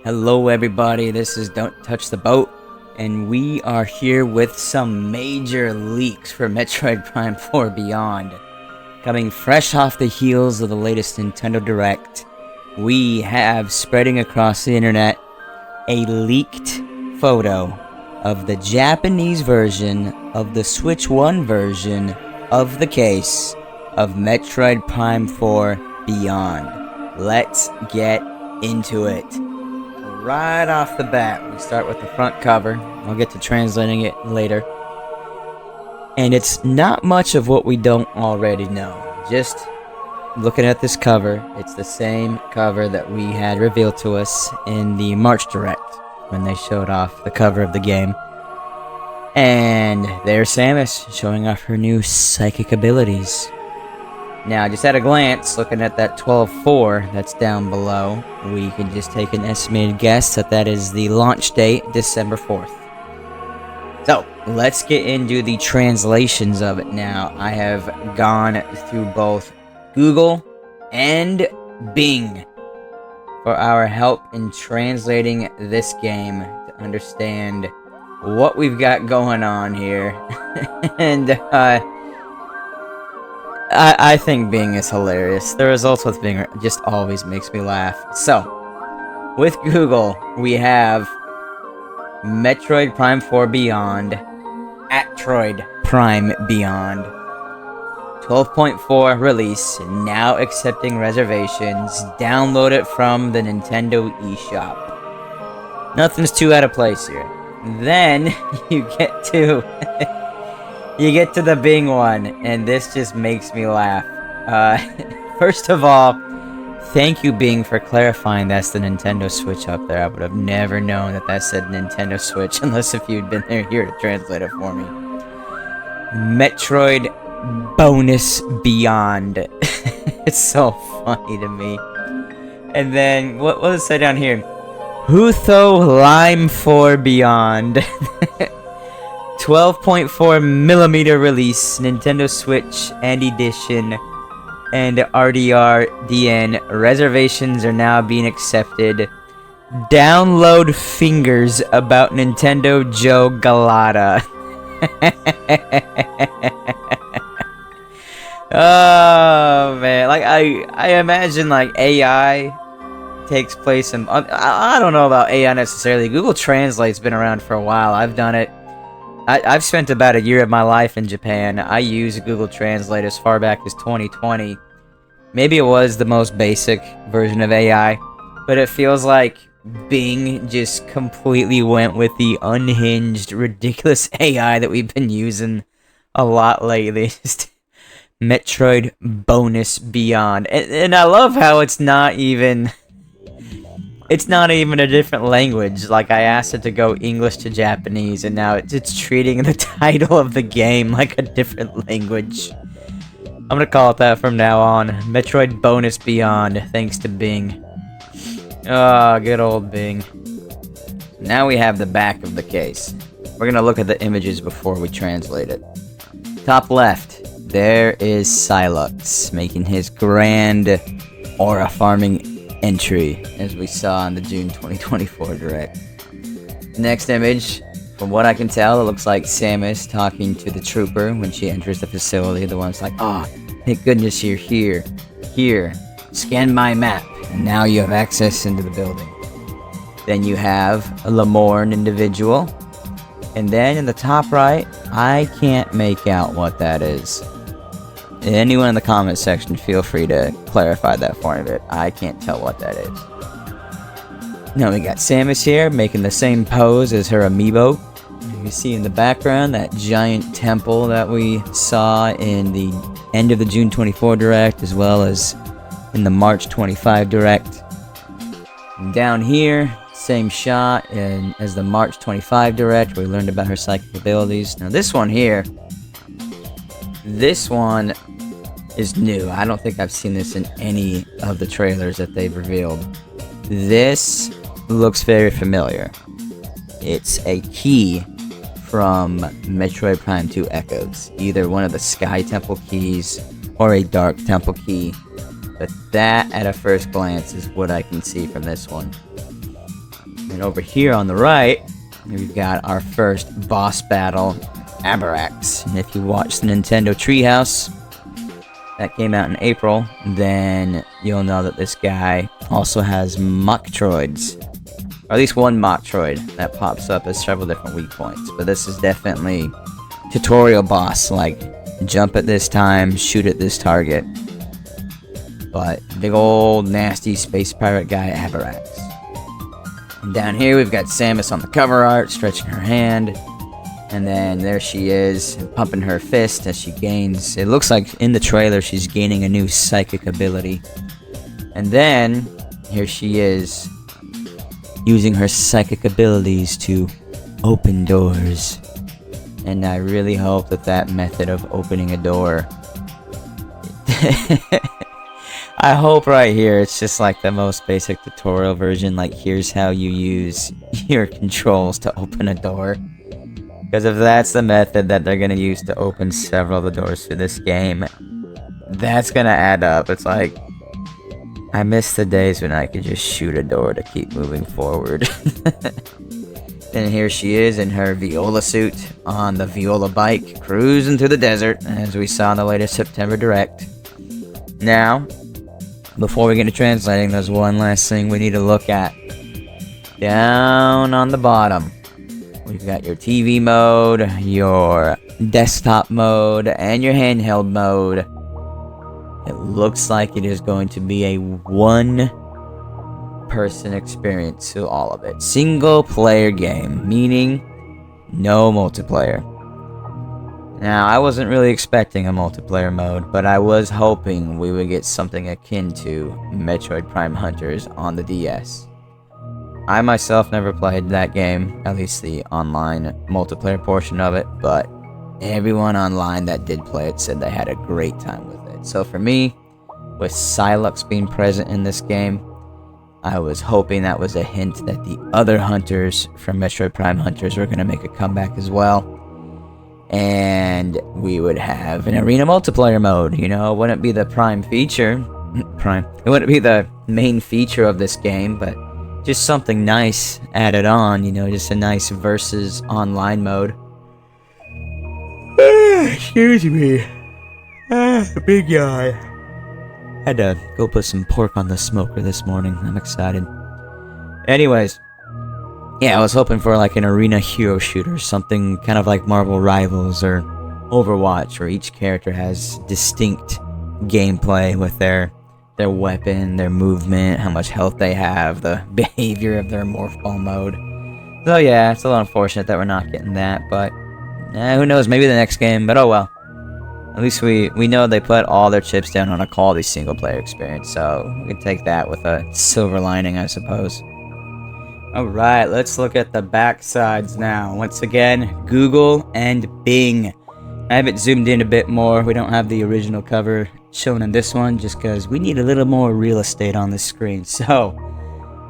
Hello everybody, this is Don't Touch the Boat, and we are here with some major leaks for Metroid Prime 4 Beyond. Coming fresh off the heels of the latest Nintendo Direct, we have spreading across the internet a leaked photo of the Japanese version of the Switch 1 version of the case of Metroid Prime 4 Beyond. Let's get into it. Right off the bat, we start with the front cover. I'll get to translating it later. And it's not much of what we don't already know. Just looking at this cover, it's the same cover that we had revealed to us in the March Direct when they showed off the cover of the game. And there's Samus showing off her new psychic abilities. Now, just at a glance, looking at that 12.4 that's down below, we can just take an estimated guess that is the launch date, December 4th. So, let's get into the translations of it now. I have gone through both Google and Bing for our help in translating this game to understand what we've got going on here. And, I think Bing is hilarious. The results with Bing just always makes me laugh. So, with Google, we have Metroid Prime 4 Beyond, Atroid Prime Beyond, 12.4 release, now accepting reservations, download it from the Nintendo eShop. Nothing's too out of place here. Then, you get to... You get to the Bing one, and this just makes me laugh. First of all, thank you, Bing, for clarifying that's the Nintendo Switch up there. I would have never known that said Nintendo Switch unless if you'd been here to translate it for me. Metroid Bonus Beyond. It's so funny to me. And then, what does it say down here? Hutho Lime 4 Beyond. 12.4mm release, Nintendo Switch and Edition, and RDR-DN. Reservations are now being accepted. Download fingers about Nintendo Joe Galata. Oh man, like I imagine like AI takes place in. I don't know about AI necessarily. Google Translate's been around for a while. I've done it. I've spent about a year of my life in Japan. I used Google Translate as far back as 2020. Maybe it was the most basic version of AI, but it feels like Bing just completely went with the unhinged, ridiculous AI that we've been using a lot lately. Just Metroid Bonus Beyond. And I love how it's not even a different language. Like, I asked it to go English to Japanese, and now it's treating the title of the game like a different language. I'm gonna call it that from now on. Metroid Bonus Beyond, thanks to Bing. Ah, good old Bing. Now we have the back of the case. We're gonna look at the images before we translate it. Top left, there is Silux making his grand aura farming entry, as we saw in the June 2024 Direct. Next image, from what I can tell, it looks like Samus talking to the trooper when she enters the facility. The one's like, "Ah, thank goodness you're here. Here, scan my map, and now you have access into the building." Then you have a Lamorne individual, and then in the top right, I can't make out what that is. Anyone in the comment section, feel free to clarify that for me, but I can't tell what that is. Now we got Samus here, making the same pose as her amiibo. You can see in the background that giant temple that we saw in the end of the June 24 Direct, as well as in the March 25 Direct. And down here, same shot as the March 25 Direct, where we learned about her psychic abilities. Now this one here, this one is new. I don't think I've seen this in any of the trailers that they've revealed. This looks very familiar. It's a key from Metroid Prime 2 Echoes. Either one of the Sky Temple keys or a Dark Temple key. But that, at a first glance, is what I can see from this one. And over here on the right, we've got our first boss battle, Abarax. And if you watch the Nintendo Treehouse, that came out in April, then you'll know that this guy also has Metroids. Or at least one Metroid that pops up as several different weak points. But this is definitely tutorial boss, like jump at this time, shoot at this target. But big old nasty space pirate guy, Abarax. And down here we've got Samus on the cover art, stretching her hand. And then there she is, pumping her fist as she gains... It looks like in the trailer she's gaining a new psychic ability. And then, here she is, using her psychic abilities to open doors. And I really hope that that method of opening a door... I hope right here it's just like the most basic tutorial version, like here's how you use your controls to open a door. Because if that's the method that they're gonna use to open several of the doors for this game, that's gonna add up. It's like, I miss the days when I could just shoot a door to keep moving forward. And here she is in her Viola suit on the Viola bike, cruising through the desert, as we saw in the latest September Direct. Now, before we get to translating, there's one last thing we need to look at. Down on the bottom, we've got your TV mode, your desktop mode, and your handheld mode. It looks like it is going to be a one-person experience to all of it. Single-player game, meaning no multiplayer. Now, I wasn't really expecting a multiplayer mode, but I was hoping we would get something akin to Metroid Prime Hunters on the DS. I myself never played that game, at least the online multiplayer portion of it, but everyone online that did play it said they had a great time with it. So for me, with Silux being present in this game, I was hoping that was a hint that the other hunters from Metroid Prime Hunters were going to make a comeback as well. And we would have an arena multiplayer mode, you know, it wouldn't be the prime feature, it wouldn't be the main feature of this game, but just something nice added on, you know, just a nice versus online mode. Excuse me. Big yawn. Had to go put some pork on the smoker this morning. I'm excited. Anyways, yeah, I was hoping for like an arena hero shooter, something kind of like Marvel Rivals or Overwatch, where each character has distinct gameplay with their weapon, their movement, how much health they have, the behavior of their morph ball mode. So yeah, it's a little unfortunate that we're not getting that, but who knows, maybe the next game, but oh well. At least we know they put all their chips down on a quality single-player experience, so we can take that with a silver lining, I suppose. Alright, let's look at the back sides now. Once again, Google and Bing. I have it zoomed in a bit more. We don't have the original cover shown in this one, just because we need a little more real estate on this screen. So,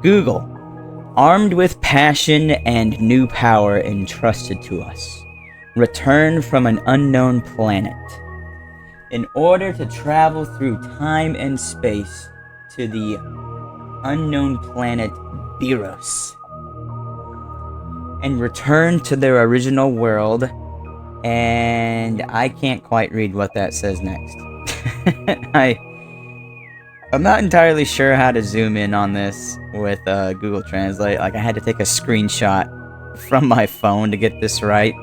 Google. Armed with passion and new power entrusted to us, return from an unknown planet. In order to travel through time and space to the unknown planet Biros, and return to their original world, and I can't quite read what that says next. I'm not entirely sure how to zoom in on this with Google Translate. Like, I had to take a screenshot from my phone to get this right,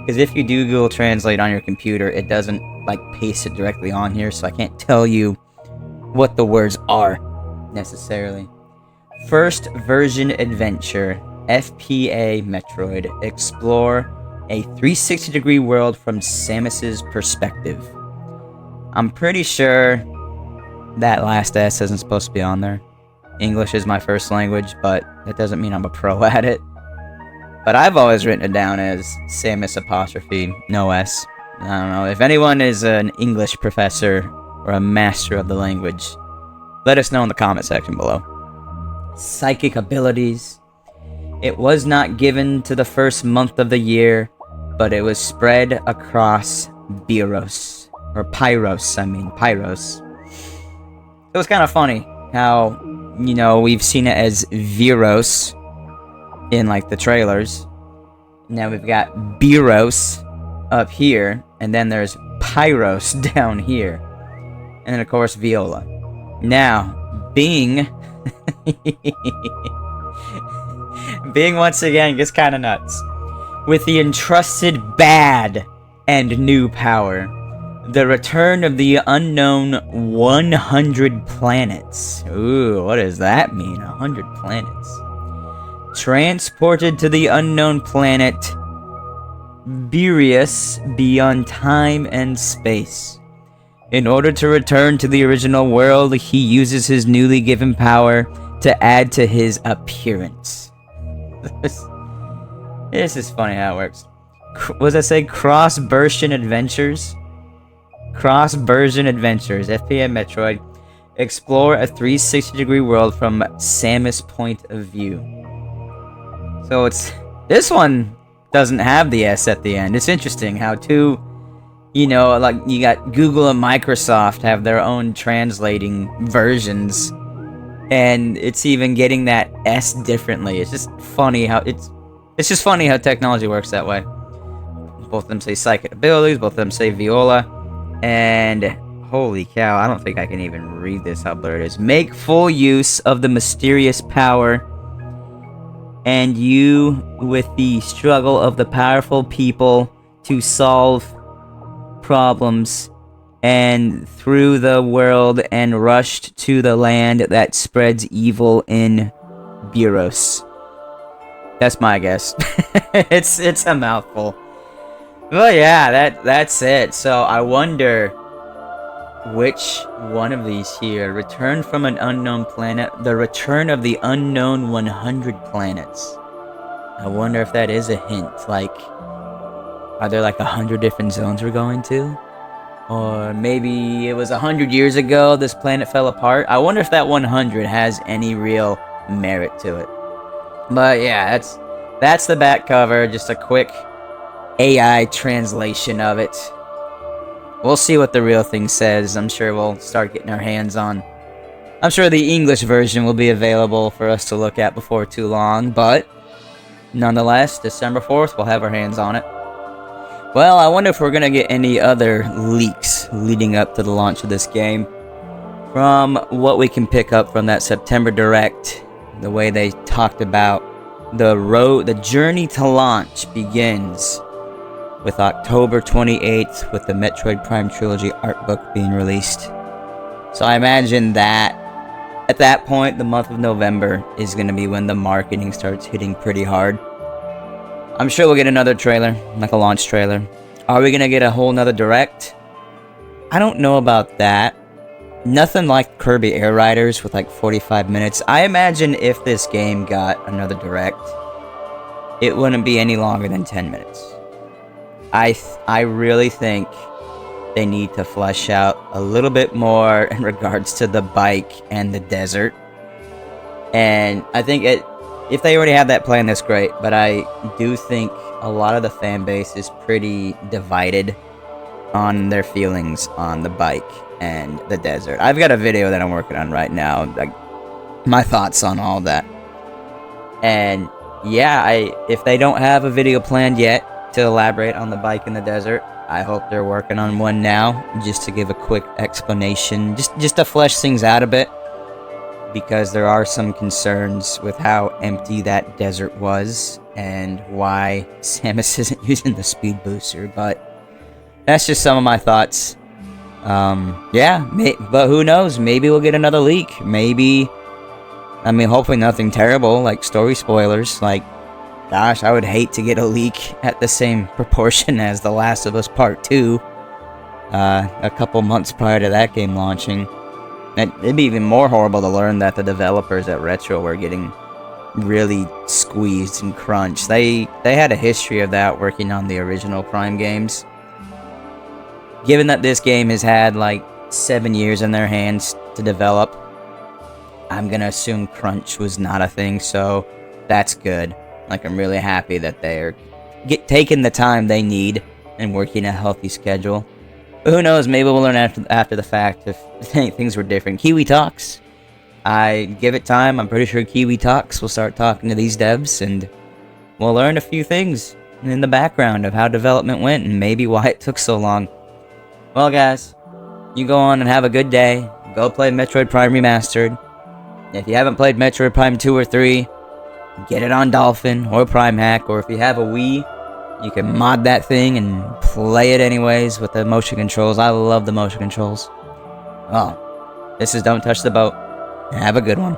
because if you do Google Translate on your computer, it doesn't like paste it directly on here, so I can't tell you what the words are necessarily. First version adventure, FPA Metroid. Explore a 360-degree world from Samus's perspective. I'm pretty sure that last S isn't supposed to be on there. English is my first language, but that doesn't mean I'm a pro at it. But I've always written it down as Samus apostrophe, no S. I don't know, if anyone is an English professor or a master of the language, let us know in the comment section below. Psychic abilities. It was not given to the first month of the year, but it was spread across Biros. Or Pyros, Pyros. It was kind of funny how, you know, we've seen it as Viros, in like the trailers. Now we've got Biros up here, and then there's Pyros down here, and then of course Viola. Now, Bing, Bing once again gets kind of nuts with the entrusted bad and new power. The return of the unknown 100 planets. Ooh, what does that mean? 100 planets. Transported to the unknown planet Birius beyond time and space. In order to return to the original world, he uses his newly given power to add to his appearance. This is funny how it works. What does that say? Cross-version adventures? Cross-version adventures. FPM Metroid. Explore a 360-degree world from Samus' point of view. So it's... This one doesn't have the S at the end. It's interesting how two... You know, like, you got Google and Microsoft have their own translating versions. And it's even getting that S differently. It's just funny how... It's just funny how technology works that way. Both of them say psychic abilities. Both of them say Viola. And... Holy cow, I don't think I can even read this, how blurred it is. Make full use of the mysterious power, and you with the struggle of the powerful people to solve problems, and through the world and rushed to the land that spreads evil in Biros. That's my guess. It's a mouthful. But yeah, that's it. So I wonder... Which one of these here? Return from an unknown planet. The return of the unknown 100 planets. I wonder if that is a hint. Like, are there like 100 different zones we're going to? Or maybe it was 100 years ago this planet fell apart. I wonder if that 100 has any real merit to it. But yeah, that's the back cover. Just a quick AI translation of it. We'll see what the real thing says. I'm sure we'll start getting our hands on. I'm sure the English version will be available for us to look at before too long, but nonetheless, December 4th, we'll have our hands on it. Well, I wonder if we're going to get any other leaks leading up to the launch of this game. From what we can pick up from that September Direct, the way they talked about the journey to launch begins with October 28th, with the Metroid Prime Trilogy art book being released. So I imagine that at that point, the month of November is going to be when the marketing starts hitting pretty hard. I'm sure we'll get another trailer, like a launch trailer. Are we going to get a whole nother Direct? I don't know about that. Nothing like Kirby Air Riders with like 45 minutes. I imagine if this game got another Direct, it wouldn't be any longer than 10 minutes. I really think they need to flesh out a little bit more in regards to the bike and the desert. And I think if they already have that plan, that's great. But I do think a lot of the fan base is pretty divided on their feelings on the bike and the desert. I've got a video that I'm working on right now, like my thoughts on all that. And yeah, if they don't have a video planned yet to elaborate on the bike in the desert, I hope they're working on one now, just to give a quick explanation, just to flesh things out a bit, because there are some concerns with how empty that desert was and why Samus isn't using the speed booster. But that's just some of my thoughts. Yeah, but who knows? Maybe we'll get another leak. Maybe, I mean, hopefully nothing terrible like story spoilers. Like, gosh, I would hate to get a leak at the same proportion as The Last of Us Part 2 a couple months prior to that game launching. And it'd be even more horrible to learn that the developers at Retro were getting really squeezed and crunched. They had a history of that working on the original Prime games. Given that this game has had like 7 years in their hands to develop, I'm gonna assume crunch was not a thing, so that's good. Like, I'm really happy that they're taking the time they need and working a healthy schedule. But who knows, maybe we'll learn after the fact if things were different. Kiwi Talks. I give it time. I'm pretty sure Kiwi Talks will start talking to these devs, and we'll learn a few things in the background of how development went and maybe why it took so long. Well, guys, you go on and have a good day. Go play Metroid Prime Remastered. If you haven't played Metroid Prime 2 or 3, get it on Dolphin or Prime Hack, or if you have a Wii, you can mod that thing and play it anyways with the motion controls. I love the motion controls. Well, this is Don't Touch the Boat. Have a good one.